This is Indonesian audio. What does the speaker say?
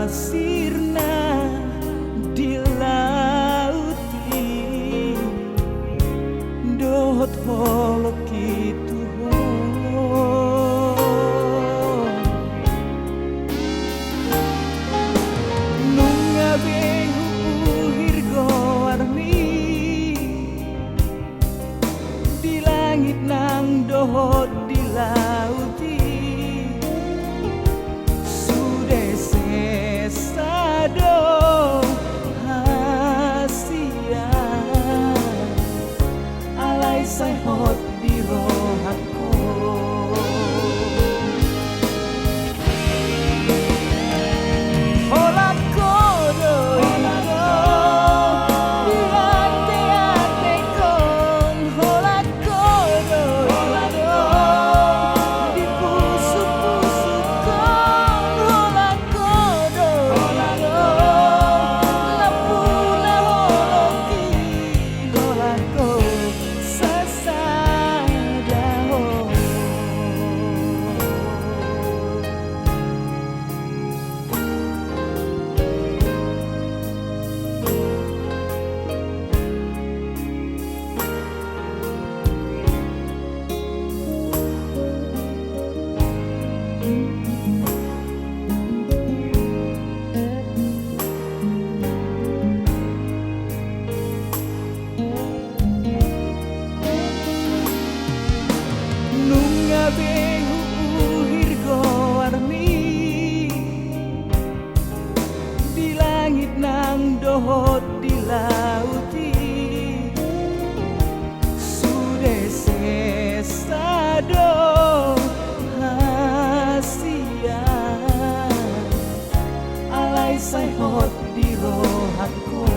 sirna di lauti dohot holo kitu nunga behu hirgo armi di langit nang dohot di lauti sado hasia alai sai hot di rohatku hola kodo iko di ate kon hola kodo iko di pusu kon hola kodo behu hirgo armi di langit nang dohot di lauti sudah sesado hasia alai sai hot di rohatku